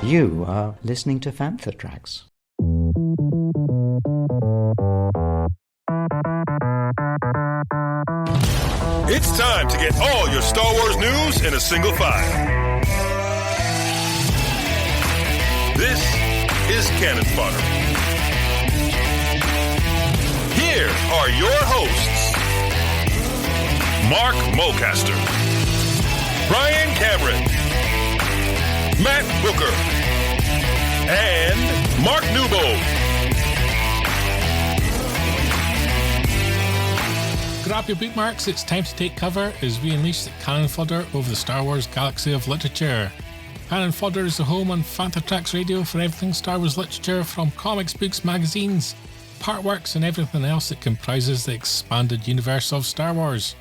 You are listening to Fantha Tracks. It's time to get all your Star Wars news in a single file. This is Canon Fodder. Here are your hosts, Mark Mulcaster, Brian Cameron, Matt Booker, and Mark Newbold. Grab your bookmarks, it's time to take cover as we unleash the Canon Fodder over the Star Wars galaxy of literature. Canon Fodder is the home on Fantha Tracks Radio for everything Star Wars literature, from comics, books, magazines, partworks and everything else that comprises the expanded universe of Star Wars.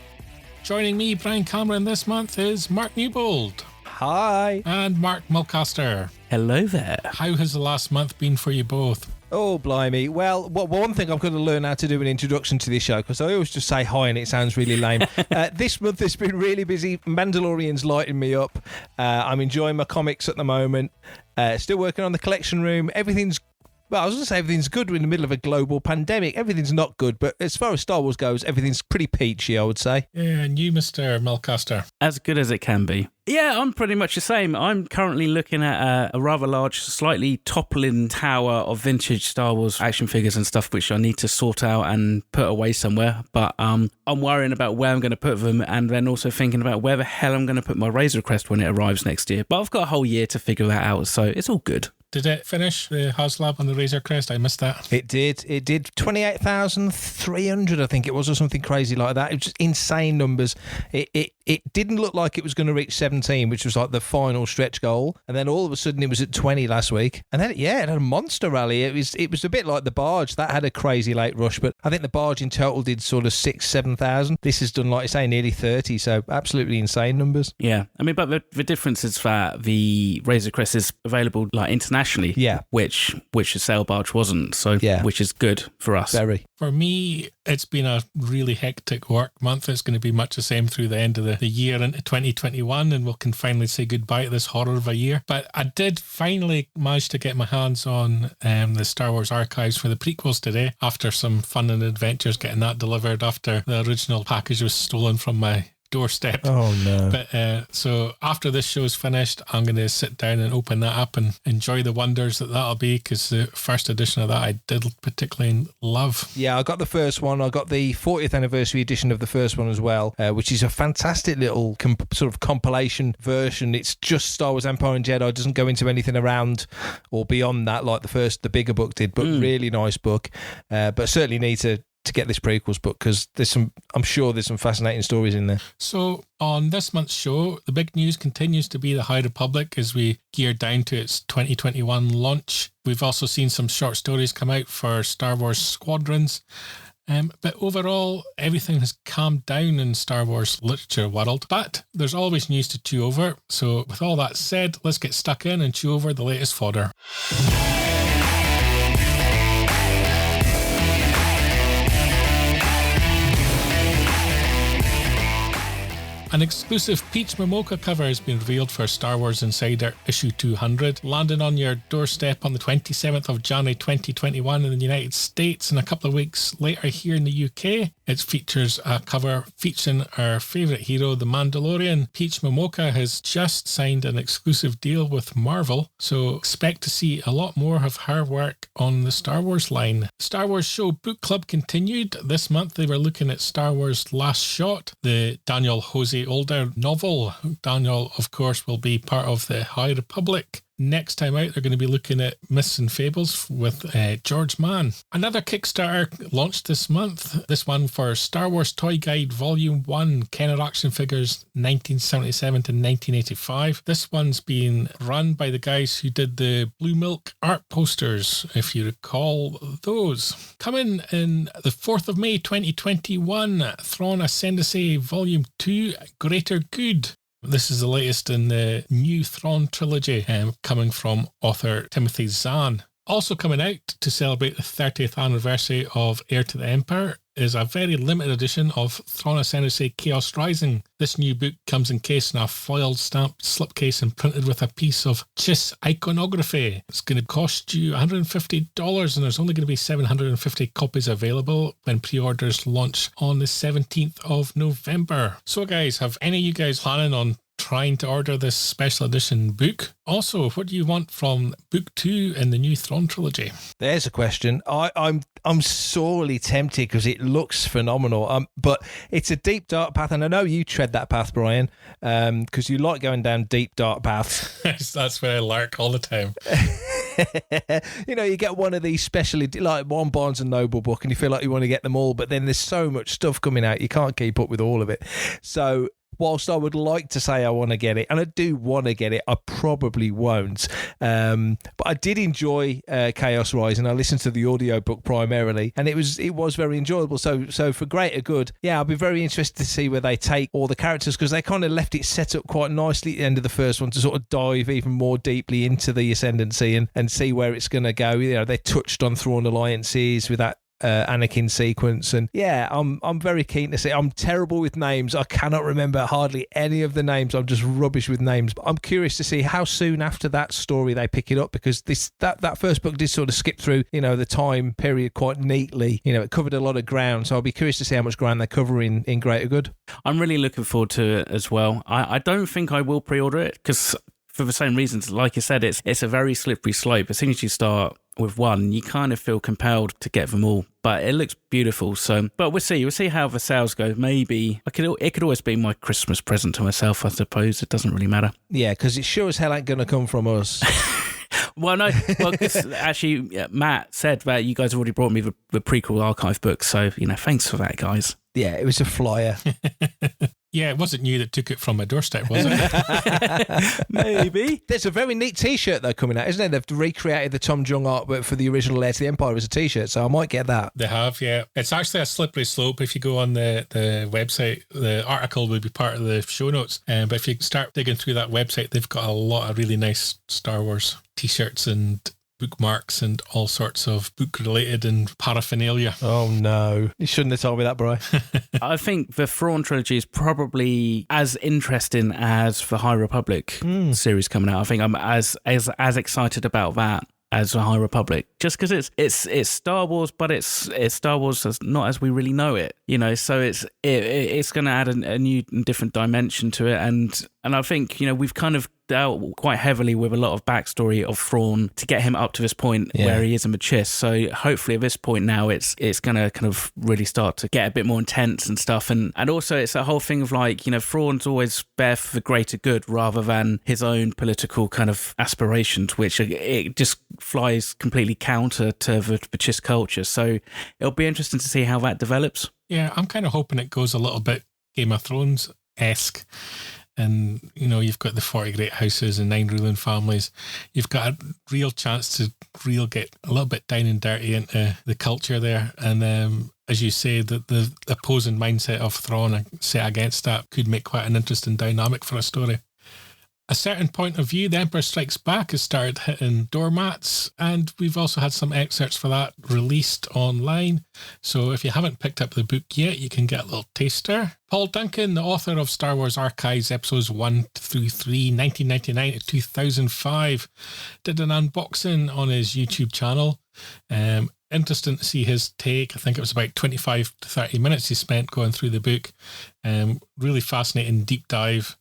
Joining me, Brian Cameron, this month is Mark Newbold. Hi. And Mark Mulcaster. Hello there. How has the last month been for you both? Oh, blimey. Well, one thing I've got to learn how to do an introduction to this show, because I always just say hi and it sounds really lame. This month it's been really busy. Mandalorian's lighting me up. I'm enjoying my comics at the moment. Still working on the collection room. Well, I was going to say everything's good. We're in the middle of a global pandemic. Everything's not good, but as far as Star Wars goes, everything's pretty peachy, I would say. Yeah, and you, Mr. Mulcaster? As good as it can be. Yeah, I'm pretty much the same. I'm currently looking at a rather large, slightly toppling tower of vintage Star Wars action figures and stuff, which I need to sort out and put away somewhere. But I'm worrying about where I'm going to put them, and then also thinking about where the hell I'm going to put my Razor Crest when it arrives next year. But I've got a whole year to figure that out, so it's all good. Did it finish, the HasLab on the Razor Crest? I missed that. It did 28,300, I think it was, or something crazy like that. It was just insane numbers. It didn't look like it was going to reach 17, which was like the final stretch goal. And then all of a sudden it was at 20 last week. And then, it had a monster rally. It was a bit like the barge. That had a crazy late rush, but I think the barge in total did sort of 7,000. This has done, like I say, nearly 30. So absolutely insane numbers. Yeah. I mean, but the difference is that the Razor Crest is available like internationally. Yeah. Which the sail barge wasn't. So, yeah. Which is good for us. Very. For me, it's been a really hectic work month. It's going to be much the same through the end of the year into 2021, and we can finally say goodbye to this horror of a year. But I did finally manage to get my hands on the Star Wars archives for the prequels today, after some fun and adventures getting that delivered after the original package was stolen from my doorstep. Oh no. But so after this show's finished, I'm going to sit down and open that up and enjoy the wonders that'll be, because the first edition of that I did particularly love. Yeah, I got the first one. I got the 40th anniversary edition of the first one as well, which is a fantastic little sort of compilation version. It's just Star Wars Empire and Jedi. It doesn't go into anything around or beyond that like the bigger book did, but really nice book. But certainly need to get this prequels book, because I'm sure there's some fascinating stories in there. So on this month's show, the big news continues to be the High Republic as we gear down to its 2021 launch. We've also seen some short stories come out for Star Wars Squadrons. But overall, everything has calmed down in Star Wars literature world. But there's always news to chew over. So with all that said, let's get stuck in and chew over the latest fodder. An exclusive Peach Momoka cover has been revealed for Star Wars Insider issue 200, landing on your doorstep on the 27th of January 2021 in the United States, and a couple of weeks later here in the UK. It features a cover featuring our favourite hero, the Mandalorian. Peach Momoka has just signed an exclusive deal with Marvel, so expect to see a lot more of her work on the Star Wars line. Star Wars Show Book Club continued. This month they were looking at Star Wars Last Shot, the Daniel Jose Older novel. Daniel, of course, will be part of the High Republic. Next time out, they're going to be looking at Myths and Fables with George Mann. Another Kickstarter launched this month. This one for Star Wars Toy Guide Volume 1, Kenner Action Figures 1977 to 1985. This one's being run by the guys who did the Blue Milk art posters, if you recall those. Coming in the 4th of May 2021, Thrawn Ascendancy Volume 2, Greater Good. This is the latest in the new Thrawn trilogy, coming from author Timothy Zahn. Also coming out to celebrate the 30th anniversary of Heir to the Empire is a very limited edition of Thrawn Ascendancy Chaos Rising. This new book comes encased in a foiled stamped slipcase and printed with a piece of Chiss iconography. It's going to cost you $150 and there's only going to be 750 copies available when pre-orders launch on the 17th of November. So guys, have any of you guys planning on trying to order this special edition book? Also, what do you want from book 2 in the new Thrawn trilogy? There's a question. I'm sorely tempted because it looks phenomenal. But it's a deep, dark path, and I know you tread that path, Brian, because you like going down deep, dark paths. That's where I lurk all the time. You know, you get one of these specially, like one Barnes and Noble book, and you feel like you want to get them all, but then there's so much stuff coming out, you can't keep up with all of it. So whilst I would like to say I want to get it, and I do want to get it, I probably won't. But I did enjoy Chaos Rising. I listened to the audiobook primarily, and it was very enjoyable. So for greater good, yeah, I'll be very interested to see where they take all the characters, because they kind of left it set up quite nicely at the end of the first one to sort of dive even more deeply into the Ascendancy and see where it's going to go. You know, they touched on Thrawn alliances with that Anakin sequence, and yeah, I'm very keen to see. I'm terrible with names. I cannot remember hardly any of the names. I'm just rubbish with names, but I'm curious to see how soon after that story they pick it up, because that first book did sort of skip through, you know, the time period quite neatly. You know, it covered a lot of ground, so I'll be curious to see how much ground they cover in greater good. I'm really looking forward to it as well. I don't think I will pre-order it because, for the same reasons, like you said, it's a very slippery slope. As soon as you start with one, you kind of feel compelled to get them all, but it looks beautiful. So, but we'll see how the sales go. Maybe it could always be my Christmas present to myself, I suppose. It doesn't really matter. Yeah, because it sure as hell ain't going to come from us. Well, no, because actually Matt said that you guys already brought me the prequel archive book, so, you know, thanks for that, guys. Yeah, it was a flyer. Yeah, it wasn't you that took it from my doorstep, was it? Maybe. There's a very neat T-shirt though coming out, isn't there? They've recreated the Tom Jung artwork for the original Heir to the Empire as a T-shirt, so I might get that. They have, yeah. It's actually a slippery slope. If you go on the website, the article will be part of the show notes. But if you start digging through that website, they've got a lot of really nice Star Wars T-shirts and bookmarks and all sorts of book-related and paraphernalia. Oh, no. You shouldn't have told me that, Brian. I think the Thrawn trilogy is probably as interesting as the High Republic series coming out. I think I'm as excited about that as the High Republic, just because it's Star Wars, but it's Star Wars not as we really know it, you know. So it's going to add a new and different dimension to it, and I think, you know, we've kind of dealt quite heavily with a lot of backstory of Thrawn to get him up to this point where he is in the Chiss. So hopefully at this point now it's going to kind of really start to get a bit more intense and stuff. And also it's a whole thing of, like, you know, Thrawn's always there for the greater good rather than his own political kind of aspirations, which it just flies completely counter to the Chiss culture. So it'll be interesting to see how that develops. Yeah, I'm kind of hoping it goes a little bit Game of Thrones-esque. And, you know, you've got the 40 great houses and 9 ruling families. You've got a real chance to get a little bit down and dirty into the culture there. And as you say, the opposing mindset of Thrawn set against that could make quite an interesting dynamic for a story. A certain point of view, The Emperor Strikes Back has started hitting doormats, and we've also had some excerpts for that released online. So if you haven't picked up the book yet, you can get a little taster. Paul Duncan, the author of Star Wars Archives episodes 1 through 3, 1999 to 2005, did an unboxing on his YouTube channel. Interesting to see his take. I think it was about 25 to 30 minutes he spent going through the book. Really fascinating deep dive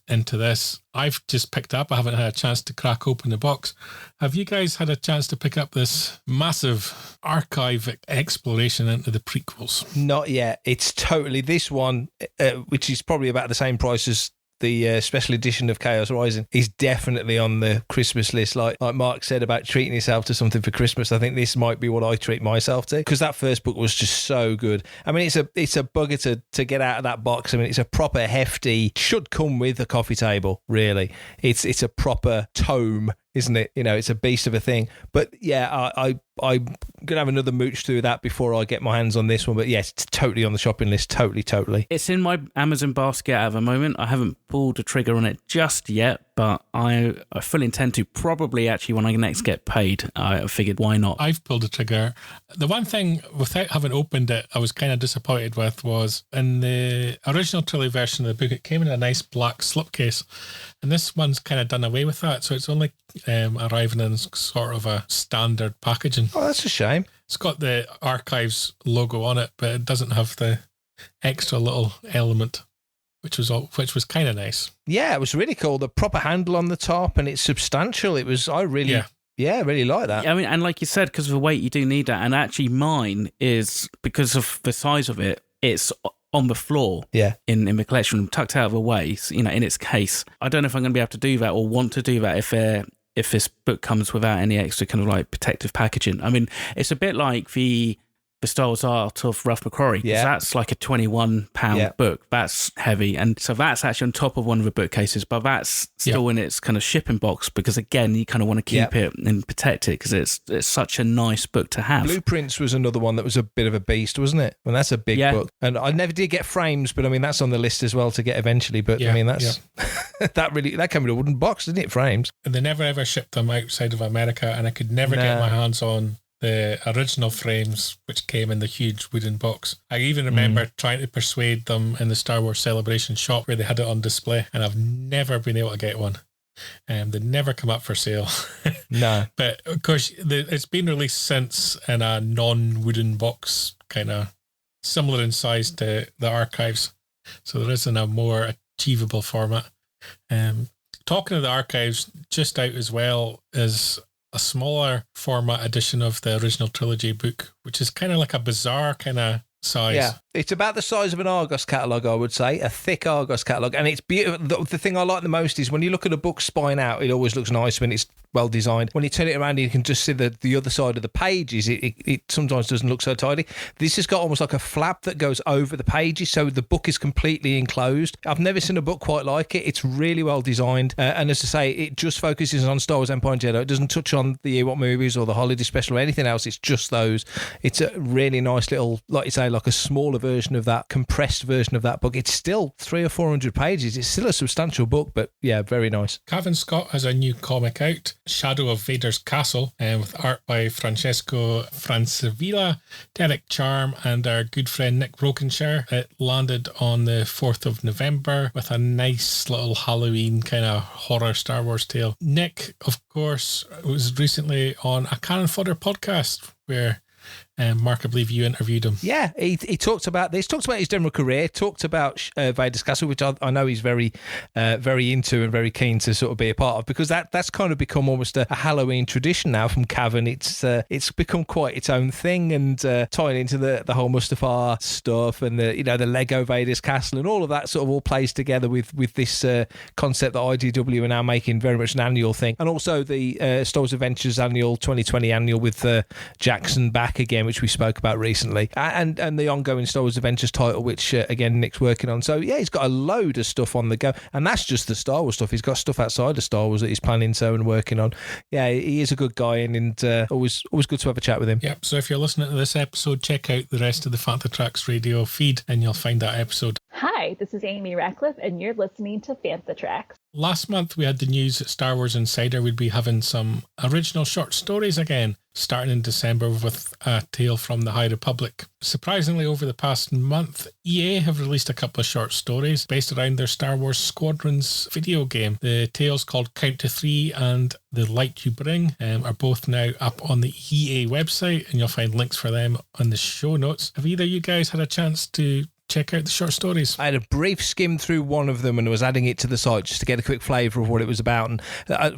into this. I've just picked up. I haven't had a chance to crack open the box. Have you guys had a chance to pick up this massive archive exploration into the prequels? Not yet. It's totally this one, which is probably about the same price as the special edition of Chaos Rising, is definitely on the Christmas list. Like Mark said about treating yourself to something for Christmas, I think this might be what I treat myself to, because that first book was just so good. I mean, it's a bugger to get out of that box. I mean, it's a proper hefty, should come with a coffee table, really. It's a proper tome, isn't it? You know, it's a beast of a thing. But yeah, I'm going to have another mooch through that before I get my hands on this one. But yes, it's totally on the shopping list. Totally. It's in my Amazon basket at the moment. I haven't pulled the trigger on it just yet, but I fully intend to. Probably actually when I next get paid, I figured why not. I've pulled the trigger. The one thing, without having opened it, I was kind of disappointed with was in the original trilogy version of the book, it came in a nice black slipcase, and this one's kind of done away with that, so it's only arriving in sort of a standard packaging. Oh, that's a shame. It's got the Archives logo on it, but it doesn't have the extra little element, which was kind of nice. Yeah, it was really cool. The proper handle on the top, and it's substantial. It was. I really really like that. I mean, and like you said, because of the weight, you do need that. And actually, mine is because of the size of it. It's on the floor. Yeah. In my collection, tucked out of the way. In its case. I don't know if I'm going to be able to do that or want to do that if this book comes without any extra kind of like protective packaging. I mean, it's a bit like the Star Wars Art of Ralph McQuarrie. Yeah. That's like a £21 book. That's heavy. And so that's actually on top of one of the bookcases, but that's still in its kind of shipping box because, again, you kind of want to keep it and protect it because it's such a nice book to have. Blueprints was another one that was a bit of a beast, wasn't it? And that's a big book. And I never did get frames, but I mean, that's on the list as well to get eventually. But I mean, that's that came in a wooden box, didn't it? Frames. And they never ever shipped them outside of America, and I could never get my hands on the original frames, which came in the huge wooden box. I even remember trying to persuade them in the Star Wars Celebration shop where they had it on display, and I've never been able to get one. They never come up for sale. No. But of course, it's been released since in a non-wooden box, kind of similar in size to the Archives. So there is in a more achievable format. Talking of the Archives, just out as well is a smaller format edition of the original trilogy book, which is kind of like a bizarre kind of size. Yeah, it's about the size of an Argos catalogue, I would say, a thick Argos catalogue, and it's beautiful. The thing I like the most is when you look at a book spine out, it always looks nice when it's well designed. When you turn it around, you can just see the other side of the pages. It sometimes doesn't look so tidy. This has got almost like a flap that goes over the pages, so the book is completely enclosed. I've never seen a book quite like it. It's really well designed, and as I say, it just focuses on Star Wars Empire and Jedi. It doesn't touch on the Ewok movies or the holiday special or anything else. It's just those. It's a really nice little, like you say, like a smaller version of that, compressed version of that book. It's still 300 or 400 pages. It's still a substantial book, but yeah, very nice. Cavan Scott has a new comic out, Shadow of Vader's Castle, with art by Francesco Francavilla, Derek Charm, and our good friend Nick Brokenshire. It landed on the 4th of November with a nice little Halloween kind of horror Star Wars tale. Nick, of course, was recently on a Canon Fodder podcast where Mark, I believe you interviewed him. Yeah, he talked about this, talked about his general career, talked about Vader's Castle, which I know he's very into and very keen to sort of be a part of, because that's kind of become almost a Halloween tradition now from Cavan. It's become quite its own thing, and tying into the whole Mustafar stuff and the Lego Vader's Castle and all of that sort of all plays together with this concept that IDW are now making very much an annual thing, and also the Star Wars Adventures annual 2020 annual with Jackson back again, which we spoke about recently, and the ongoing Star Wars Adventures title, which again Nick's working on. So yeah, he's got a load of stuff on the go, and that's just the Star Wars stuff. He's got stuff outside of Star Wars that he's planning and working on. Yeah, he is a good guy, and always good to have a chat with him. Yep. So if you're listening to this episode, check out the rest of the Fantha Tracks radio feed, and you'll find that episode. Hi, this is Amy Ratcliffe, and you're listening to Fantha Tracks. Last month, we had the news that Star Wars Insider would be having some original short stories again, starting in December with A Tale from the High Republic. Surprisingly, over the past month, EA have released a couple of short stories based around their Star Wars Squadrons video game. The tales called Count to Three and The Light You Bring are both now up on the EA website, and you'll find links for them on the show notes. Have either of you guys had a chance to check out the short stories? I had a brief skim through one of them and was adding it to the site just to get a quick flavour of what it was about. And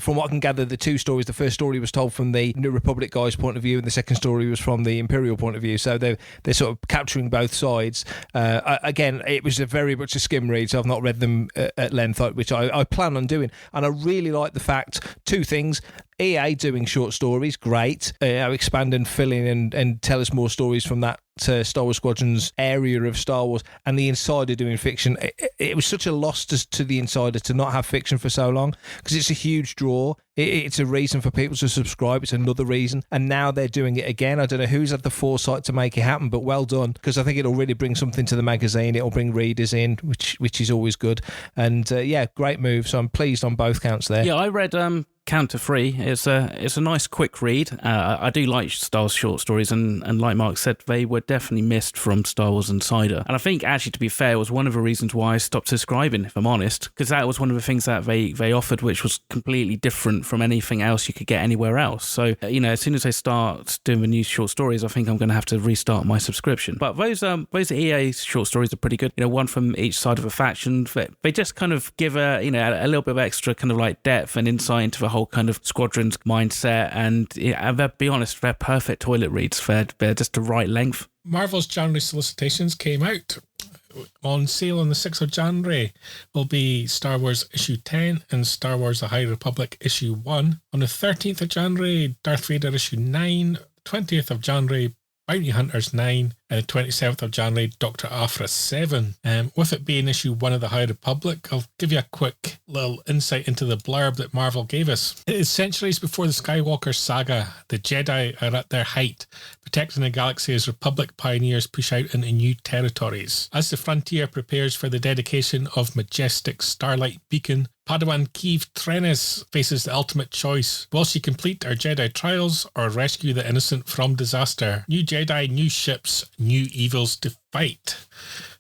from what I can gather, the two stories, the first story was told from the New Republic guy's point of view, and the second story was from the Imperial point of view. So they're sort of capturing both sides. Again, it was very much a skim read, so I've not read them at length, which I plan on doing. And I really like the fact, two things. EA doing short stories, great. Expand and fill in and tell us more stories from that Star Wars Squadrons area of Star Wars and the Insider doing fiction. It was such a loss to the Insider to not have fiction for so long, because it's a huge draw. It's a reason for people to subscribe. It's another reason. And now they're doing it again. I don't know who's had the foresight to make it happen, but well done, because I think it'll really bring something to the magazine. It'll bring readers in, which is always good. And yeah, great move. So I'm pleased on both counts there. Yeah, I read Counter Free. It's a nice quick read. I do like Star Wars short stories, and like Mark said, they were definitely missed from Star Wars Insider. And I think, actually, to be fair, was one of the reasons why I stopped subscribing, if I'm honest, because that was one of the things that they offered, which was completely different from anything else you could get anywhere else. So, as soon as they start doing the new short stories, I think I'm going to have to restart my subscription. But those EA short stories are pretty good. One from each side of a faction. They just kind of give a little bit of extra kind of like depth and insight into the whole kind of Squadrons mindset, and be honest, they're perfect toilet reads. They're just the right length. Marvel's January solicitations came out. On sale on the 6th of January will be Star Wars issue 10 and Star Wars The High Republic issue 1. On the 13th of January, Darth Vader issue 9. 20th of January, Bounty Hunters 9, and the 27th of January, Dr. Aphra 7. With it being issue 1 of the High Republic, I'll give you a quick little insight into the blurb that Marvel gave us. It is centuries before the Skywalker saga. The Jedi are at their height, protecting the galaxy as Republic pioneers push out into new territories. As the frontier prepares for the dedication of majestic Starlight Beacon, Padawan Keeve Trenis faces the ultimate choice. Will she complete her Jedi trials or rescue the innocent from disaster? New Jedi, new ships, new evils to fight.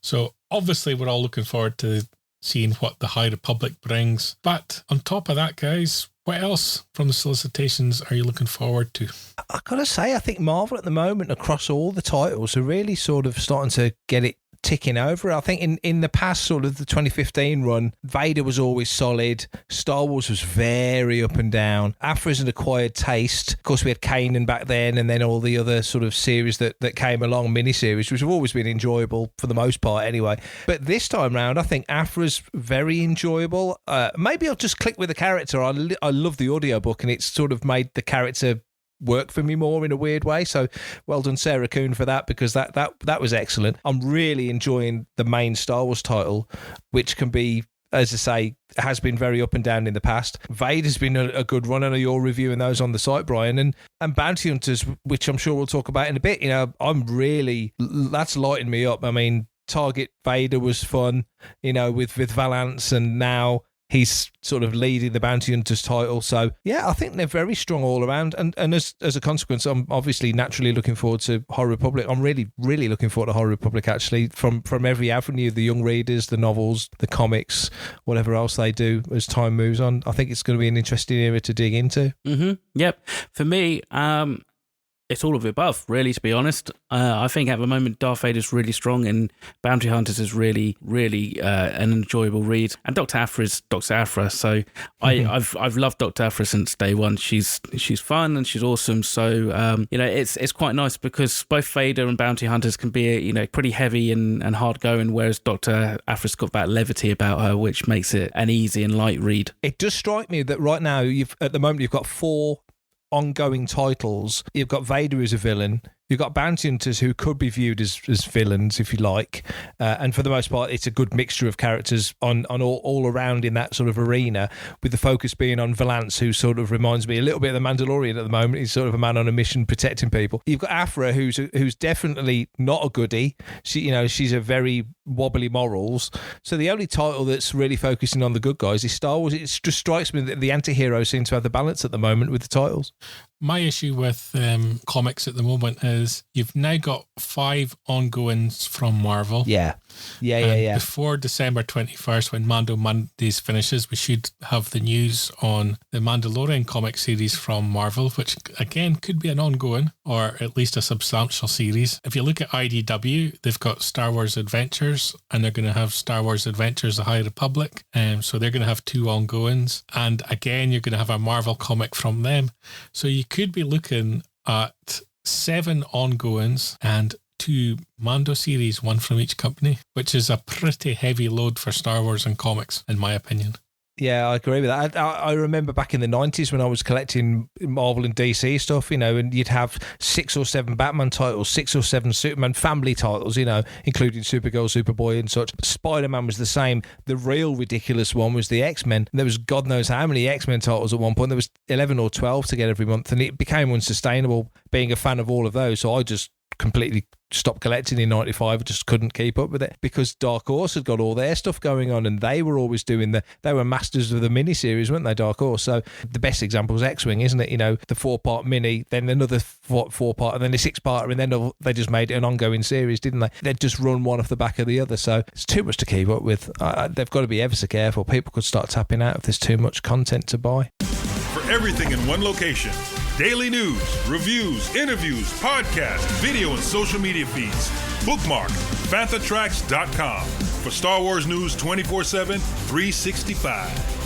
So obviously we're all looking forward to seeing what the High Republic brings. But on top of that, guys, what else from the solicitations are you looking forward to? I gotta say, I think Marvel at the moment across all the titles are really sort of starting to get it ticking over. I think in the past, sort of the 2015 run, Vader was always solid. Star Wars was very up and down. Aphra's an acquired taste. Of course, we had Kanan back then, and then all the other sort of series that came along, miniseries, which have always been enjoyable for the most part anyway. But this time round, I think Aphra's very enjoyable. Maybe I'll just click with the character. I love the audiobook, and it's sort of made the character work for me more in a weird way. So well done, Sarah Kuhn, for that, because that was excellent. I'm really enjoying the main Star Wars title, which can be, as I say, has been very up and down in the past. Vader's been a good run. I know you're reviewing those on the site, Brian, and Bounty Hunters, which I'm sure we'll talk about in a bit. That's lighting me up. I mean, Target Vader was fun, with Valance, and now he's sort of leading the Bounty Hunters title. So, yeah, I think they're very strong all around. And as a consequence, I'm obviously naturally looking forward to High Republic. I'm really, really looking forward to High Republic, actually, from every avenue, the young readers, the novels, the comics, whatever else they do as time moves on. I think it's going to be an interesting era to dig into. Mm-hmm. Yep. For me, it's all of the above, really, to be honest. I think at the moment, Darth Vader's really strong, and Bounty Hunters is really, really an enjoyable read. And Dr. Aphra is Dr. Aphra, so I've loved Dr. Aphra since day one. She's fun and she's awesome. So it's quite nice, because both Vader and Bounty Hunters can be pretty heavy and hard going, whereas Dr. Aphra's got that levity about her, which makes it an easy and light read. It does strike me that right now at the moment you've got 4 ongoing titles. You've got Vader as a villain. You've got Bounty Hunters, who could be viewed as villains, if you like. And for the most part, it's a good mixture of characters on all around in that sort of arena, with the focus being on Valance, who sort of reminds me a little bit of the Mandalorian at the moment. He's sort of a man on a mission protecting people. You've got Aphra, who's definitely not a goodie. She's a very wobbly morals. So the only title that's really focusing on the good guys is Star Wars. It just strikes me that the anti-heroes seem to have the balance at the moment with the titles. My issue with comics at the moment is you've now got 5 ongoings from Marvel. Yeah. Before December 21st, when Mando Mondays finishes, we should have the news on the Mandalorian comic series from Marvel, which again could be an ongoing or at least a substantial series. If you look at IDW, they've got Star Wars Adventures, and they're going to have Star Wars Adventures The High Republic. So they're going to have 2 ongoings. And again, you're going to have a Marvel comic from them. So you could be looking at 7 ongoings and 2 Mando series, 1 from each company, which is a pretty heavy load for Star Wars and comics, in my opinion. Yeah, I agree with that. I remember back in the 90s when I was collecting Marvel and DC stuff, and you'd have 6 or 7 Batman titles, 6 or 7 Superman family titles, including Supergirl, Superboy and such. Spider-Man was the same. The real ridiculous one was the X-Men. There was God knows how many X-Men titles at one point. There was 11 or 12 to get every month, and it became unsustainable being a fan of all of those. So I just completely stopped collecting in 95. I just couldn't keep up with it because Dark Horse had got all their stuff going on, and they were always doing they were masters of the miniseries, weren't they, Dark Horse? So the best example was X-Wing, isn't it? The 4-part mini, then another 4-part, and then a 6-parter, and then they just made it an ongoing series, didn't they? They'd just run one off the back of the other. So it's too much to keep up with. They've got to be ever so careful. People could start tapping out if there's too much content to buy. For everything in one location, daily news, reviews, interviews, podcasts, video and social media feeds, bookmark FanthaTracks.com for Star Wars news 24/7, 365.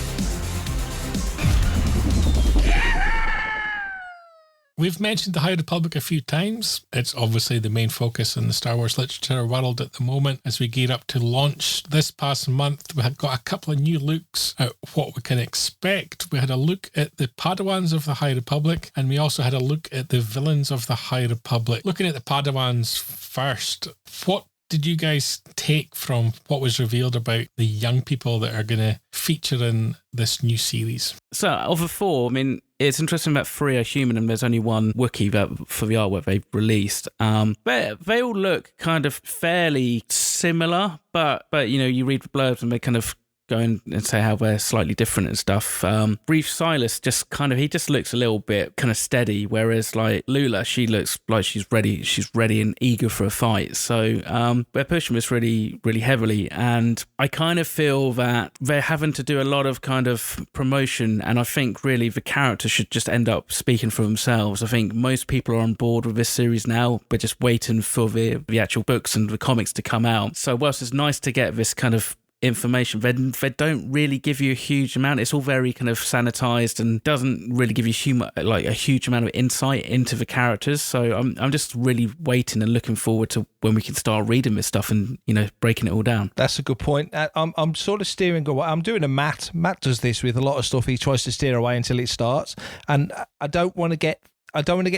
We've mentioned the High Republic a few times. It's obviously the main focus in the Star Wars literature world at the moment as we gear up to launch. This past month, we had got a couple of new looks at what we can expect. We had a look at the Padawans of the High Republic, and we also had a look at the villains of the High Republic. Looking at the Padawans first, what did you guys take from what was revealed about the young people that are going to feature in this new series? So, of the 4, it's interesting that 3 are human and there's only 1 Wookiee for the artwork they've released. They all look kind of fairly similar, but you read the blurbs and they kind of go in and say how they're slightly different and stuff. Reef Silas he just looks a little bit kind of steady, whereas like Lula, she looks like she's ready and eager for a fight. So they're pushing this really, really heavily, and I kind of feel that they're having to do a lot of kind of promotion, and I think really the characters should just end up speaking for themselves. I think most people are on board with this series now, but just waiting for the actual books and the comics to come out. So whilst it's nice to get this kind of information, they don't really give you a huge amount. It's all very kind of sanitized and doesn't really give you a huge amount of insight into the characters. So I'm just really waiting and looking forward to when we can start reading this stuff and breaking it all down. That's a good point. I'm sort of steering away. I'm doing a Matt does this with a lot of stuff. He tries to steer away until it starts, and I don't want to get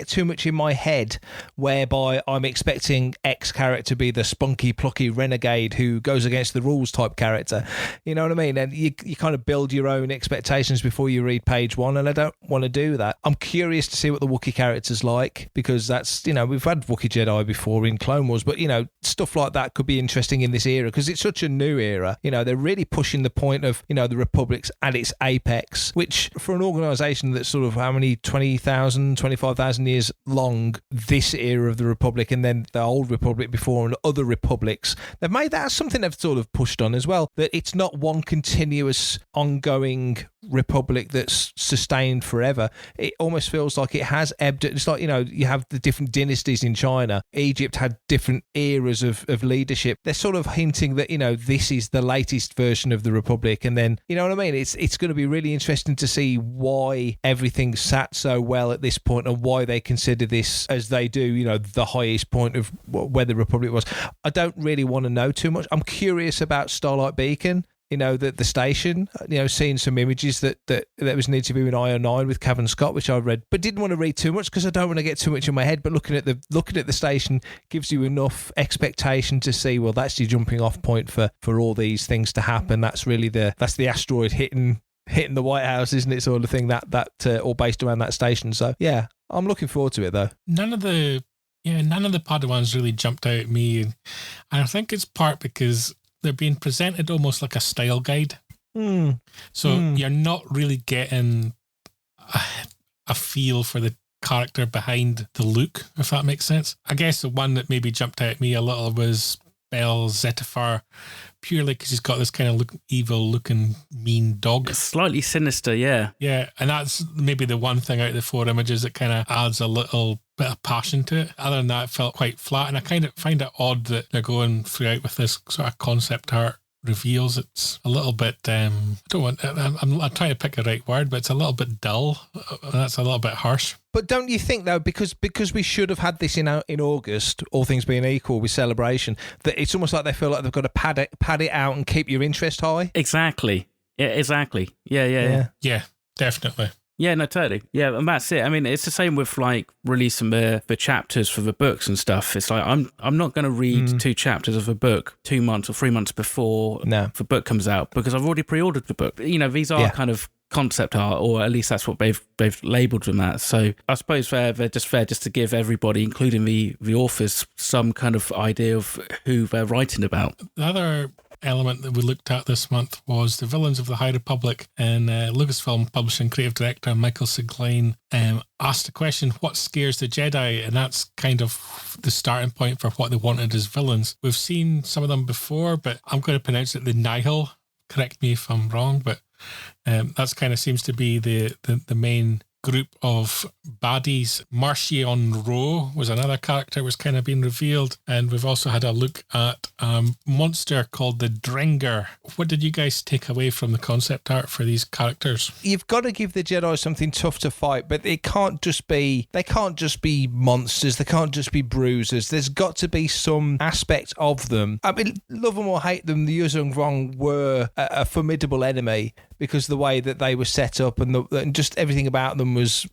too much in my head whereby I'm expecting X character to be the spunky, plucky renegade who goes against the rules type character. You know what I mean? And you kind of build your own expectations before you read page 1, and I don't want to do that. I'm curious to see what the Wookiee character's like, because that's, we've had Wookiee Jedi before in Clone Wars, but, stuff like that could be interesting in this era because it's such a new era. They're really pushing the point of, the Republic's at its apex, which for an organisation that's sort of how many, 20,000, 25,000 years long, this era of the Republic and then the old Republic before and other republics, they've made that something they've sort of pushed on as well, that it's not one continuous ongoing republic that's sustained forever. It almost feels like it has ebbed. It's like, you have the different dynasties in China. Egypt had different eras of leadership. They're sort of hinting that, this is the latest version of the Republic. And then, you know what I mean? It's going to be really interesting to see why everything sat so well at this point and why they consider this as they do, the highest point of where the Republic was. I don't really want to know too much. I'm curious about Starlight Beacon. The station, seeing some images that was an interview in IO9 with Cavan Scott, which I read, but didn't want to read too much because I don't want to get too much in my head. But looking at the station gives you enough expectation to see, well, that's your jumping off point for all these things to happen. That's really the asteroid hitting the White House, isn't it? Sort of thing that all based around that station. So yeah, I'm looking forward to it though. None of the Padawans really jumped out at me, and I think it's part because they're being presented almost like a style guide. You're not really getting a feel for the character behind the look, if that makes sense. I guess the one that maybe jumped out at me a little was Bel Zettifar, purely because he's got this kind of evil-looking, mean dog. It's slightly sinister, yeah. Yeah, and that's maybe the one thing out of the 4 images that kind of adds a little bit of passion to it. Other than that, it felt quite flat, and I kind of find it odd that they're going throughout with this sort of concept art reveals. It's a little bit, I'm trying to pick a right word, but it's a little bit dull, and that's a little bit harsh. But don't you think, though, because we should have had this in August, all things being equal, with Celebration, that it's almost like they feel like they've got to pad it out and keep your interest high? Exactly. Yeah, exactly. Yeah. Yeah, definitely. Yeah, no, totally. Yeah, and that's it. I mean, it's the same with like releasing the chapters for the books and stuff. It's like I'm not going to read 2 chapters of a book 2 months or 3 months before the book comes out because I've already pre-ordered the book. You know, these are kind of concept art, or at least that's what they've labelled them as. So I suppose they're just to give everybody, including the authors, some kind of idea of who they're writing about. The other element that we looked at this month was the Villains of the High Republic, and Lucasfilm publishing creative director Michael Siglain asked the question, what scares the Jedi? And that's kind of the starting point for what they wanted as villains. We've seen some of them before, but I'm going to pronounce it the Nihil. Correct me if I'm wrong, but that's kind of seems to be the main group of baddies. Marcion Rowe was another character was kind of being revealed, and we've also had a look at a monster called the Dringer. What did you guys take away from the concept art for these characters? You've got to give the Jedi something tough to fight, but they can't just be monsters, they can't just be bruisers. There's got to be some aspect of them. I mean, love them or hate them, the Yuzhong Rong were a formidable enemy because the way that they were set up and just everything about them was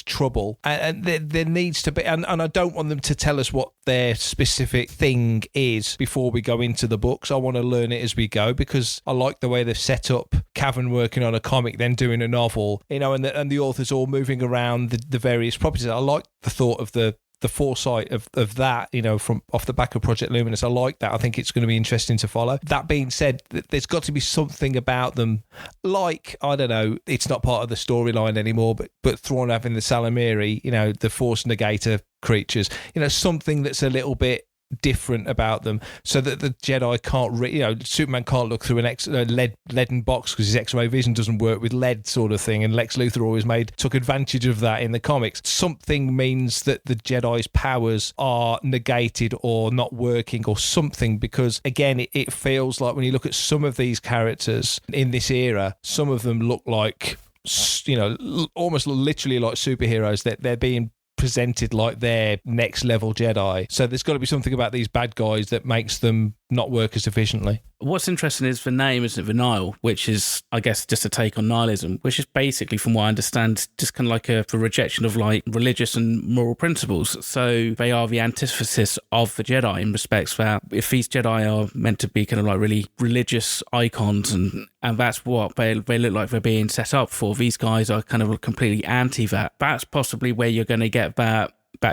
trouble, and there needs to be, and I don't want them to tell us what their specific thing is before we go into the books. I want to learn it as we go because I like the way they've set up Cavan working on a comic, then doing a novel, you know, and the authors all moving around the various properties. I like the thought of the foresight of that, you know, from off the back of Project Luminous. I like that. I think it's going to be interesting to follow. That being said, there's got to be something about them, like, I don't know, it's not part of the storyline anymore, but Thrawn having the Salamiri, you know, the Force Negator creatures, you know, something that's a little bit different about them, so that the Jedi can't, Superman can't look through an leaden box because his X-ray vision doesn't work with lead, sort of thing. And Lex Luthor always took advantage of that in the comics. Something means that the Jedi's powers are negated or not working or something, because again, it feels like when you look at some of these characters in this era, some of them look like, you know, almost literally like superheroes. That they're being presented like they're next level Jedi. So there's got to be something about these bad guys that makes them not work as efficiently. What's interesting is the name, isn't it, the Nihil, which is, I guess, just a take on nihilism, which is basically, from what I understand, just kind of like a rejection of like religious and moral principles. So they are the antithesis of the Jedi in respects that if these Jedi are meant to be kind of like really religious icons, and that's what they look like they're being set up for, these guys are kind of completely anti that. That's possibly where you're going to get that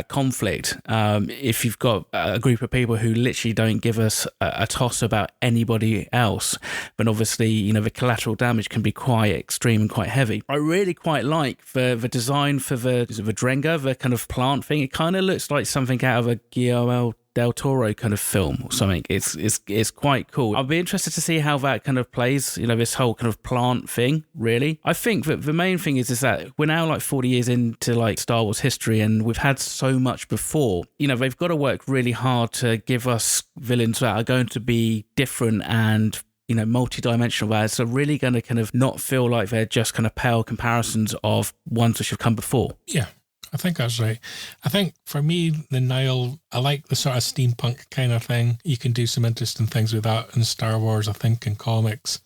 conflict. If you've got a group of people who literally don't give us a toss about anybody else, but obviously, you know, the collateral damage can be quite extreme and quite heavy. I really quite like the design for the Drenga, the kind of plant thing. It kind of looks like something out of a Guillermo del Toro kind of film or something. It's quite cool. I'll be interested to see how that kind of plays, you know, this whole kind of plant thing, really. I think that the main thing is that we're now like 40 years into like Star Wars history, and we've had so much before. You know, they've got to work really hard to give us villains that are going to be different and, you know, multi-dimensional, that are really going to kind of not feel like they're just kind of pale comparisons of ones which have come before. Yeah, I think that's right. I think for me, the Nihil, I like the sort of steampunk kind of thing. You can do some interesting things with that in Star Wars, I think, in comics.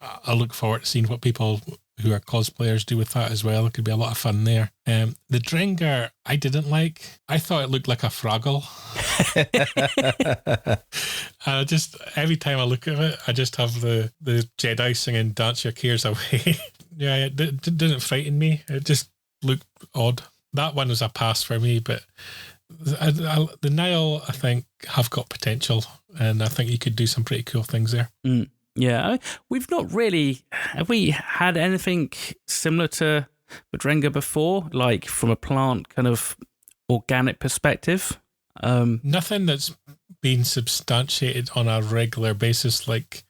I look forward to seeing what people who are cosplayers do with that as well. It could be a lot of fun there. The Dringer, I didn't like. I thought it looked like a Fraggle. Every time I look at it, I just have the Jedi singing "Dance Your Cares Away." Yeah, it didn't frighten me. It just looked odd. That one was a pass for me, but the Nihil, I think, have got potential, and I think you could do some pretty cool things there. Yeah, we've not really... Have we had anything similar to the Drenga before, like from a plant kind of organic perspective? Nothing that's been substantiated on a regular basis, like...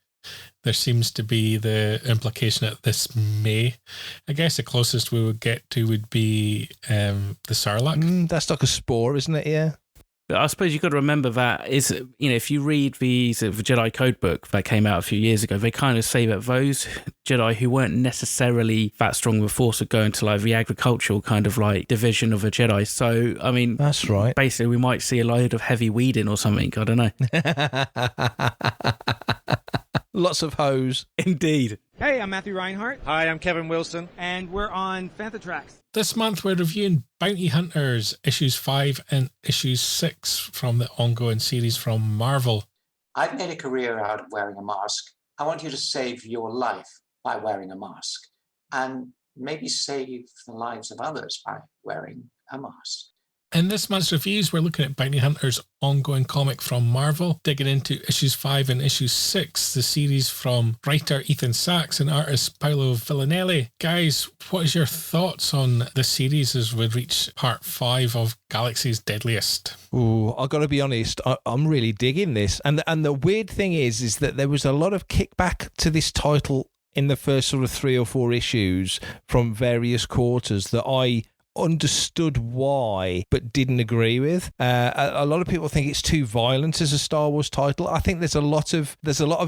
There seems to be the implication that this may. I guess the closest we would get to would be the Sarlacc. That's like a spore, isn't it? Yeah. But I suppose you've got to remember that is, you know, if you read the Jedi Codebook that came out a few years ago, they kind of say that those Jedi who weren't necessarily that strong with the Force are going to like the agricultural kind of like division of a Jedi. So, I mean, that's right. Basically, we might see a load of heavy weeding or something. I don't know. Lots of hose. Indeed. Hey, I'm Matthew Reinhardt. Hi, I'm Kevin Wilson. And we're on Fantha Tracks. This month we're reviewing Bounty Hunters, issues 5 and issues 6 from the ongoing series from Marvel. I've made a career out of wearing a mask. I want you to save your life by wearing a mask, and maybe save the lives of others by wearing a mask. In this month's reviews, we're looking at Bounty Hunter's ongoing comic from Marvel, digging into issues 5 and issue 6, the series from writer Ethan Sachs and artist Paolo Villanelli. Guys, what is your thoughts on the series as we reach part 5 of Galaxy's Deadliest? Ooh, I've got to be honest, I'm really digging this. And the weird thing is that there was a lot of kickback to this title in the first sort of 3 or 4 issues from various quarters that I understood why but didn't agree with. A lot of people think it's too violent as a Star Wars title. I think there's a lot of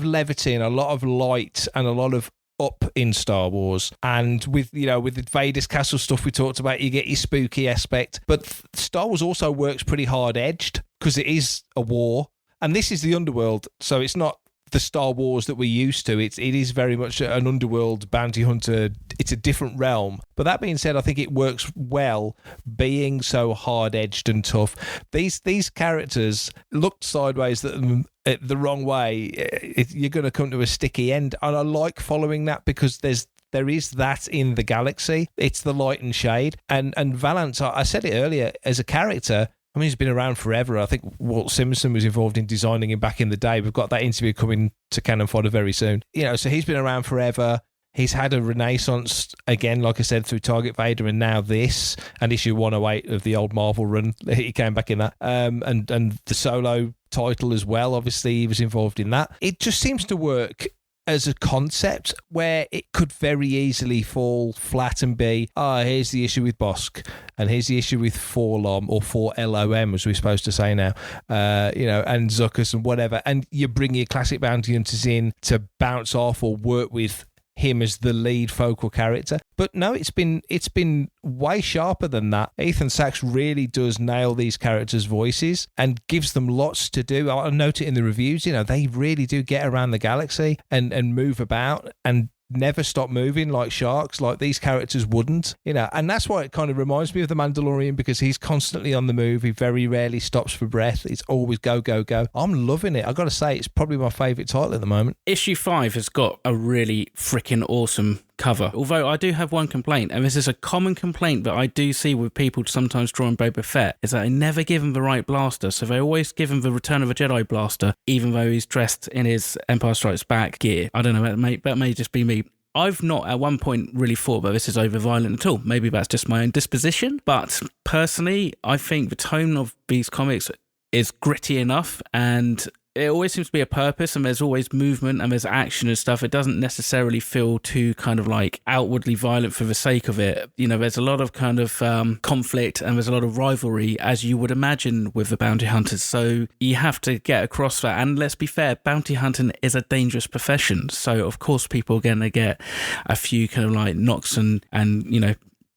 levity and a lot of light and a lot of up in Star Wars, and with the Vader's castle stuff we talked about, you get your spooky aspect, but Star Wars also works pretty hard edged because it is a war, and this is the underworld, so it's not the Star Wars that we're used to. It is very much an underworld bounty hunter. It's a different realm. But that being said, I think it works well being so hard-edged and tough. These characters looked sideways the wrong way. You're going to come to a sticky end. And I like following that because there is that in the galaxy. It's the light and shade. And Valance, I said it earlier, as a character, I mean, he's been around forever. I think Walt Simonson was involved in designing him back in the day. We've got that interview coming to Canon Fodder very soon. So he's been around forever. He's had a renaissance, again, like I said, through Target Vader and now this, and issue 108 of the old Marvel run. He came back in that. And the solo title as well, obviously, he was involved in that. It just seems to work as a concept where it could very easily fall flat and be, here's the issue with Bosk, and here's the issue with Forlom, or 4LOM, as we're supposed to say now, and Zuckus and whatever, and you bring your classic bounty hunters in to bounce off or work with him as the lead focal character. But no, it's been way sharper than that. Ethan Sachs really does nail these characters' voices and gives them lots to do. I note it in the reviews, they really do get around the galaxy and move about and never stop moving like sharks, like these characters wouldn't, and that's why it kind of reminds me of the Mandalorian, because he's constantly on the move. He very rarely stops for breath. It's always go, go, go. I'm loving it. I've got to say, it's probably my favourite title at the moment. Issue 5 has got a really freaking awesome cover. Although I do have one complaint, and this is a common complaint that I do see with people sometimes drawing Boba Fett, is that they never give him the right blaster. So they always give him the Return of a Jedi blaster, even though he's dressed in his Empire Strikes Back gear. I don't know, that may just be me. I've not at one point really thought that this is over violent at all. Maybe that's just my own disposition. But personally, I think the tone of these comics is gritty enough, and it always seems to be a purpose, and there's always movement and there's action and stuff. It doesn't necessarily feel too kind of like outwardly violent for the sake of it. There's a lot of kind of conflict, and there's a lot of rivalry, as you would imagine with the bounty hunters. So you have to get across that. And let's be fair, bounty hunting is a dangerous profession. So of course people are going to get a few kind of like knocks and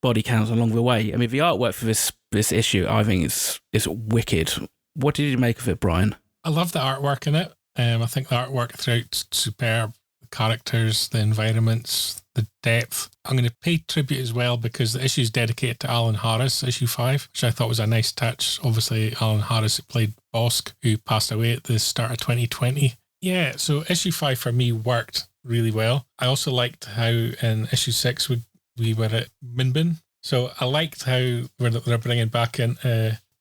body counts along the way. I mean, the artwork for this issue, I think is wicked. What did you make of it, Brian? I love the artwork in it. I think the artwork throughout superb. The characters, the environments, the depth. I'm going to pay tribute as well because the issue is dedicated to Alan Harris, issue 5, which I thought was a nice touch. Obviously, Alan Harris who played Bosk, who passed away at the start of 2020. Yeah, so issue 5 for me worked really well. I also liked how in issue 6 we were at Minbin. So I liked how they're bringing back in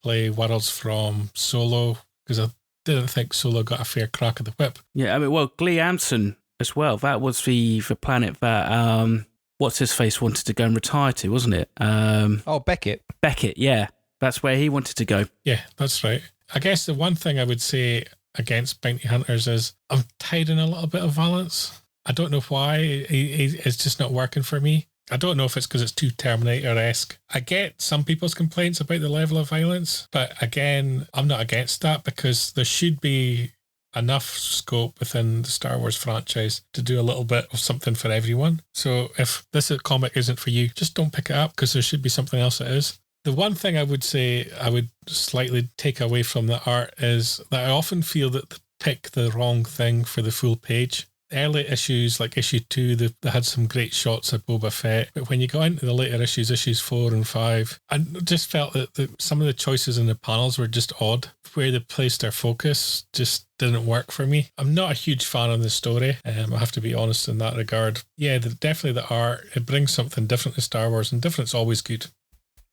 play worlds from Solo, because I didn't think Solo got a fair crack at the whip. Yeah, I mean, well, Glee Anson as well. That was the planet that what's his face wanted to go and retire to, wasn't it? Beckett. Beckett, yeah, that's where he wanted to go. Yeah, that's right. I guess the one thing I would say against Bounty Hunters is I'm tired in a little bit of violence. I don't know why. It's just not working for me. I don't know if it's because it's too Terminator-esque. I get some people's complaints about the level of violence, but again, I'm not against that because there should be enough scope within the Star Wars franchise to do a little bit of something for everyone. So if this comic isn't for you, just don't pick it up because there should be something else that is. The one thing I would say I would slightly take away from the art is that I often feel that they pick the wrong thing for the full page. early issues, like issue 2, they had some great shots of Boba Fett. But when you go into the later issues 4 and 5, I just felt that some of the choices in the panels were just odd. Where they placed their focus just didn't work for me. I'm not a huge fan of the story. I have to be honest in that regard. Yeah, definitely the art. It brings something different to Star Wars, and different's always good.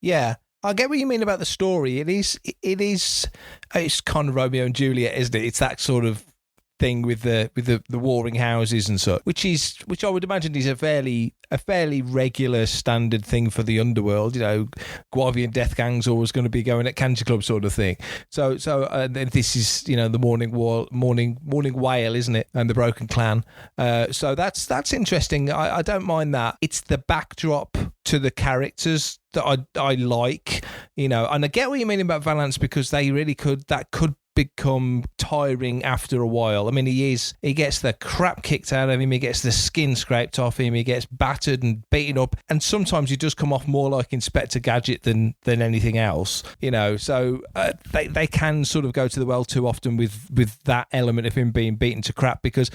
Yeah. I get what you mean about the story. It's kind of Romeo and Juliet, isn't it? It's that sort of thing with the warring houses and such, which I would imagine is a fairly regular standard thing for the underworld. You know, Guavian death gangs always going to be going at Cancer Club sort of thing. So this is, you know, the morning whale, isn't it? And the Broken Clan. So that's interesting. I don't mind that. It's the backdrop to the characters that I like, you know, and I get what you mean about Valance, because they really could become tiring after a while. I mean, he gets the crap kicked out of him, he gets the skin scraped off him, he gets battered and beaten up, and sometimes he does come off more like Inspector Gadget than anything else, you know. So they can sort of go to the well too often with that element of him being beaten to crap, because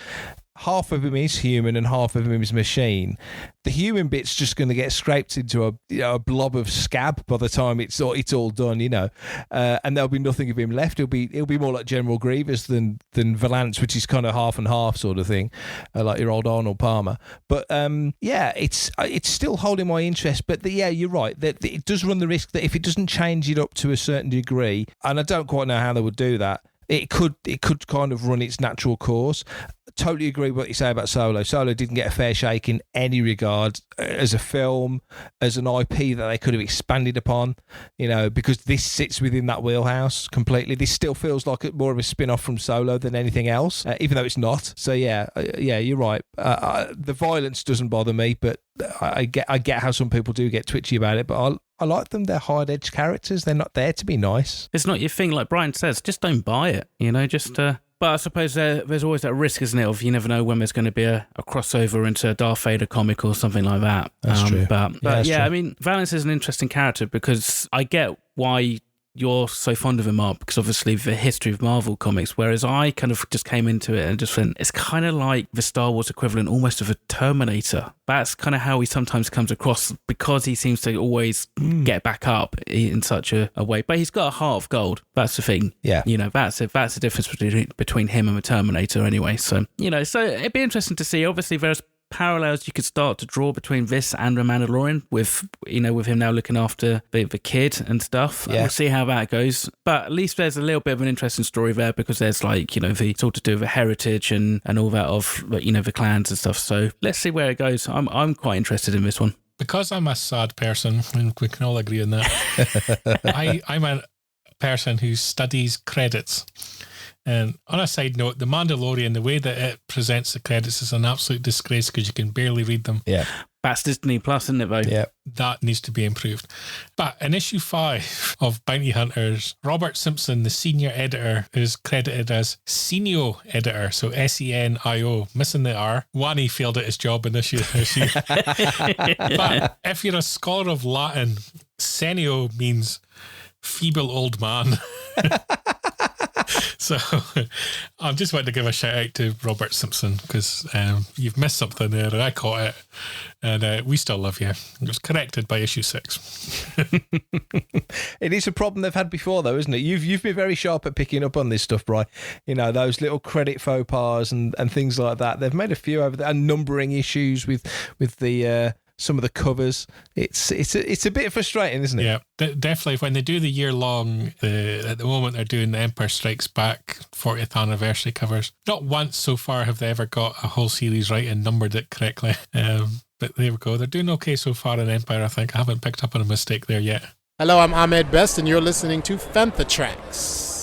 half of him is human and half of him is machine. The human bit's just going to get scraped into a blob of scab by the time it's all done, you know, and there'll be nothing of him left. He'll be more like General Grievous than Valance, which is kind of half and half sort of thing, like your old Arnold Palmer. But yeah, it's still holding my interest. But yeah, you're right, that it does run the risk that if it doesn't change it up to a certain degree, and I don't quite know how they would do that, it could kind of run its natural course. Totally agree with what you say about Solo. Solo didn't get a fair shake in any regard as a film, as an IP that they could have expanded upon, you know, because this sits within that wheelhouse completely. This still feels like more of a spin-off from Solo than anything else, even though it's not. So yeah, you're right. The violence doesn't bother me, but I get how some people do get twitchy about it, but I like them. They're hard-edged characters. They're not there to be nice. It's not your thing, like Brian says. Just don't buy it, you know, just... But I suppose there's always that risk, isn't it, of you never know when there's going to be a crossover into a Darth Vader comic or something like that. That's true. But that's yeah, true. I mean, Valance is an interesting character because I get why you're so fond of him, Mark, because obviously the history of Marvel comics, whereas I kind of just came into it and just went, it's kind of like the Star Wars equivalent almost of a Terminator. That's kind of how he sometimes comes across, because he seems to always get back up in such a way. But he's got a heart of gold. That's the thing. Yeah. You know, that's the difference between him and the Terminator anyway. So, you know, so it'd be interesting to see. Obviously, there's parallels you could start to draw between this and the Mandalorian, with him now looking after the kid and stuff. Yeah. We'll see how that goes, but at least there's a little bit of an interesting story there, because there's, like, you know, the sort of do with the heritage and all that of, you know, the clans and stuff. So let's see where it goes. I'm quite interested in this one. Because I'm a sad person, and we can all agree on that, I'm a person who studies credits. And on a side note, The Mandalorian, the way that it presents the credits is an absolute disgrace because you can barely read them. Yeah. That's Disney Plus, isn't it, though? Yeah. That needs to be improved. But in issue 5 of Bounty Hunters, Robert Simpson, the senior editor, is credited as Senio editor, so Senio, missing the R. Wani failed at his job in issue. But if you're a scholar of Latin, Senio means feeble old man. So I just wanted to give a shout out to Robert Simpson, because you've missed something there and I caught it, and we still love you. It was corrected by issue 6. It is a problem they've had before, though, isn't it? You've been very sharp at picking up on this stuff, Bri. You know, those little credit faux pas and things like that. They've made a few over there, and numbering issues with the some of the covers. It's a bit frustrating, isn't it? Yeah, definitely. When they do the year-long, at the moment they're doing the Empire Strikes Back 40th anniversary covers. Not once so far have they ever got a whole series right and numbered it correctly. But there we go. They're doing okay so far in Empire, I think. I haven't picked up on a mistake there yet. Hello, I'm Ahmed Best, and you're listening to Fantha Tracks.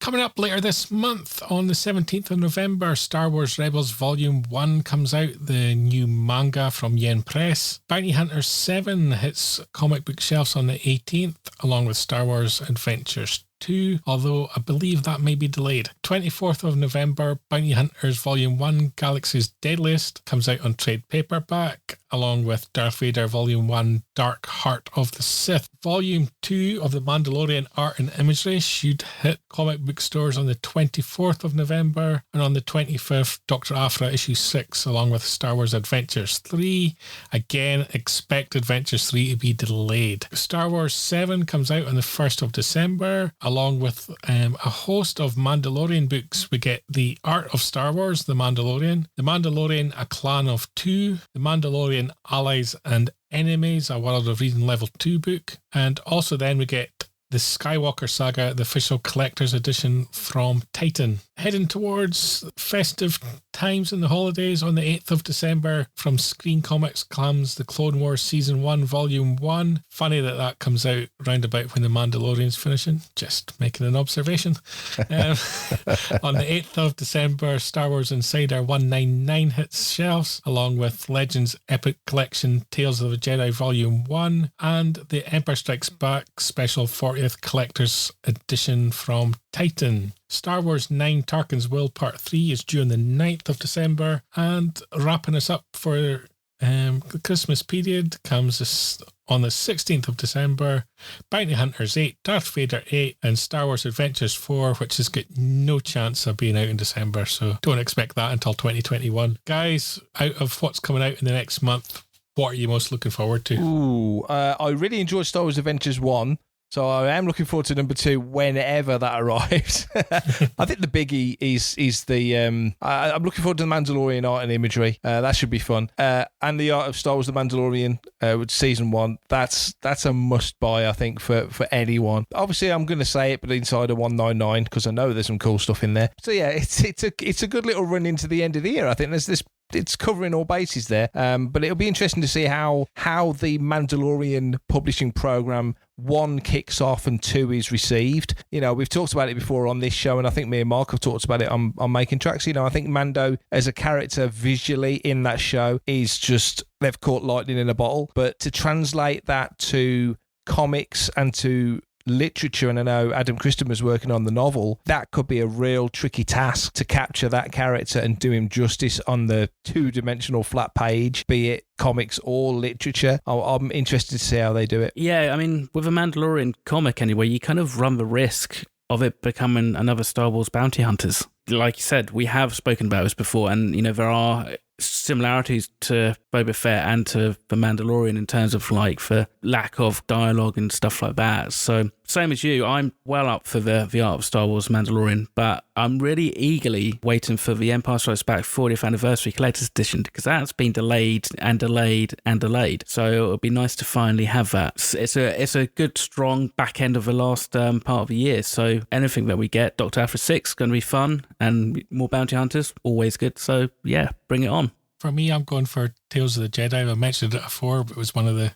Coming up later this month, on the 17th of November, Star Wars Rebels Volume 1 comes out, the new manga from Yen Press. Bounty Hunters 7 hits comic book shelves on the 18th, along with Star Wars Adventures 2, although I believe that may be delayed. 24th of November, Bounty Hunters Volume 1, Galaxy's Deadliest, comes out on trade paperback, along with Darth Vader Volume 1, Dark Heart of the Sith. Volume 2 of The Mandalorian Art and Imagery should hit comic book stores on the 24th of November, and on the 25th, Dr. Aphra Issue 6, along with Star Wars Adventures 3. Again, expect Adventures 3 to be delayed. Star Wars 7 comes out on the 1st of December, along with a host of Mandalorian books. We get The Art of Star Wars, The Mandalorian, A Clan of Two, The Mandalorian Allies and Enemies, a World of Reading Level 2 book. And also then we get The Skywalker Saga, the official collector's edition from Titan. Heading towards festive times in the holidays, on the 8th of December, from Screen Comics comes The Clone Wars Season 1, Volume 1. Funny that comes out round about when The Mandalorian's finishing. Just making an observation. On the 8th of December, Star Wars Insider 199 hits shelves, along with Legends Epic Collection Tales of the Jedi Volume 1 and The Empire Strikes Back Special 40th Collector's Edition from Titan. Star Wars 9 Tarkin's Will Part 3 is due on the 9th of December, and wrapping us up for the Christmas period comes on the 16th of December, Bounty Hunters 8, Darth Vader 8, and Star Wars Adventures 4, which has got no chance of being out in December, so don't expect that until 2021. Guys, out of what's coming out in the next month, what are you most looking forward to? I really enjoyed Star Wars Adventures 1. So I am looking forward to number 2 whenever that arrives. I think the biggie is the... I'm looking forward to the Mandalorian art and imagery. That should be fun. And the art of Star Wars The Mandalorian with Season 1. That's a must-buy, I think, for anyone. Obviously, I'm going to say it, but Insider 199, because I know there's some cool stuff in there. So yeah, it's a good little run into the end of the year. I think there's this... It's covering all bases there, but it'll be interesting to see how the Mandalorian publishing program 1 kicks off and 2 is received. You know, we've talked about it before on this show, and I think me and Mark have talked about it on Making Tracks. You know, I think Mando as a character visually in that show is just, they've caught lightning in a bottle. But to translate that to comics and to literature, and I know Adam Christen was working on the novel, that could be a real tricky task to capture that character and do him justice on the 2-dimensional flat page, be it comics or literature. I'm interested to see how they do it. Yeah, I mean, with a Mandalorian comic anyway, you kind of run the risk of it becoming another Star Wars Bounty Hunters. Like you said, we have spoken about this before, and, you know, there are similarities to Boba Fett and to The Mandalorian in terms of, like, the lack of dialogue and stuff like that. So, same as you, I'm well up for the art of Star Wars Mandalorian, but I'm really eagerly waiting for the Empire Strikes Back 40th Anniversary Collector's Edition, because that's been delayed and delayed and delayed. So it'll be nice to finally have that. It's a good, strong back end of the last part of the year. So anything that we get, Dr. Aphra 6 is going to be fun, and more Bounty Hunters, always good. So yeah, bring it on. For me, I'm going for Tales of the Jedi. I mentioned it before, but it was one of the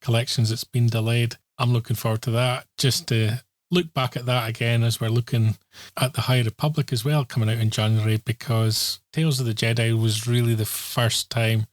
collections that's been delayed. I'm looking forward to that, just to look back at that again as we're looking at the High Republic as well coming out in January, because Tales of the Jedi was really the first time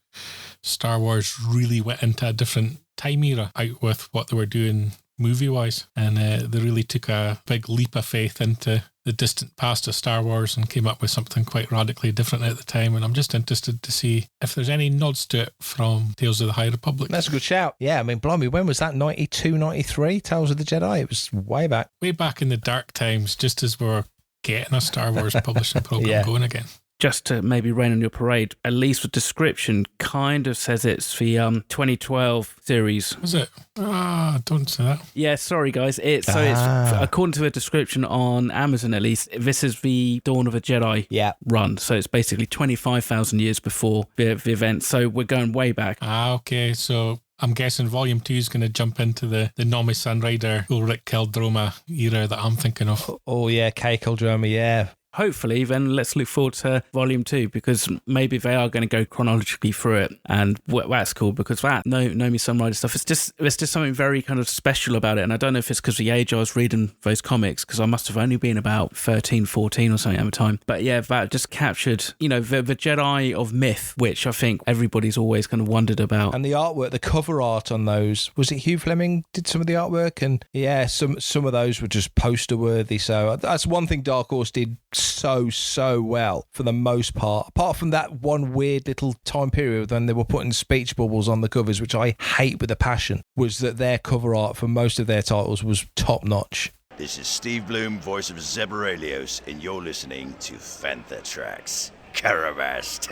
Star Wars really went into a different time era out with what they were doing movie-wise, and they really took a big leap of faith into the distant past of Star Wars and came up with something quite radically different at the time. And I'm just interested to see if there's any nods to it from Tales of the High Republic. That's a good shout. Yeah, I mean, blimey, when was that? 92, 93? Tales of the Jedi? It was way back. Way back in the dark times, just as we were getting a Star Wars publishing program going again. Just to maybe rain on your parade, at least the description kind of says it's the 2012 series. Was it? Don't say that. Yeah, sorry guys. It's according to the description on Amazon, at least, this is the Dawn of a Jedi run. So it's basically 25,000 years before the event. So we're going way back. Okay. So I'm guessing Volume 2 is going to jump into the Nomi Sunrider Ulrich Keldroma era that I'm thinking of. Oh yeah, Kay Keldroma, yeah. hopefully then let's look forward to Volume 2, because maybe they are going to go chronologically through it, and that's cool, because that Nomi Sunrider stuff, it's just something very kind of special about it. And I don't know if it's because of the age I was reading those comics, because I must have only been about 13, 14 or something at the time. But yeah, that just captured, the Jedi of myth, which I think everybody's always kind of wondered about. And the artwork, the cover art on those, was it Hugh Fleming did some of the artwork? And yeah, some of those were just poster worthy. So that's one thing Dark Horse did so well for the most part, apart from that one weird little time period when they were putting speech bubbles on the covers, which I hate with a passion, was that their cover art for most of their titles was top notch. This is Steve Bloom, voice of Zebralios, and you're listening to Fantha Tracks. Caravast.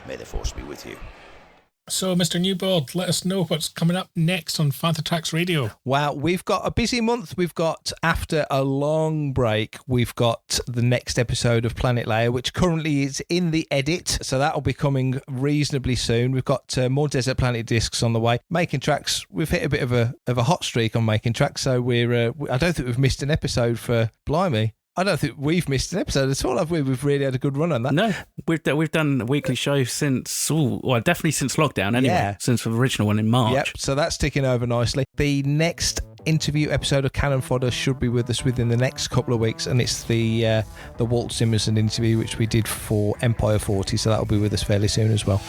May the force be with you. So, Mr. Newbold, let us know what's coming up next on Fantha Tracks Radio. Wow, we've got a busy month. We've got, after a long break, we've got the next episode of Planet Leia, which currently is in the edit, so that'll be coming reasonably soon. We've got more Desert Planet discs on the way. Making Tracks, we've hit a bit of a hot streak on Making Tracks, so I don't think we've missed an episode for blimey. I don't think we've missed an episode at all, have we? We've really had a good run on that. No, we've done a weekly show since, definitely since lockdown anyway, since the original one in March. Yep, so that's ticking over nicely. The next interview episode of Canon Fodder should be with us within the next couple of weeks, and it's the Walt Simonson interview, which we did for Empire 40, so that'll be with us fairly soon as well.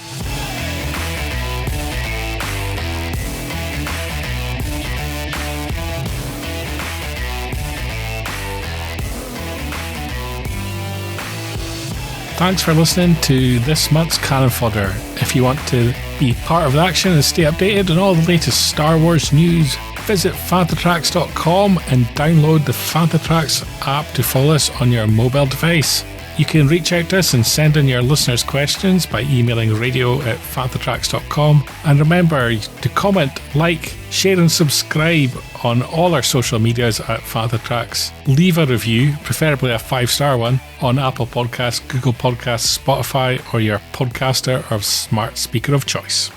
Thanks for listening to this month's Canon Fodder. If you want to be part of the action and stay updated on all the latest Star Wars news, visit fanthatracks.com and download the Fantha Tracks app to follow us on your mobile device. You can reach out to us and send in your listeners' questions by emailing radio@fanthatracks.com. And remember to comment, like, share and subscribe on all our social medias at Fantha Tracks. Leave a review, preferably a 5-star one, on Apple Podcasts, Google Podcasts, Spotify, or your podcaster or smart speaker of choice.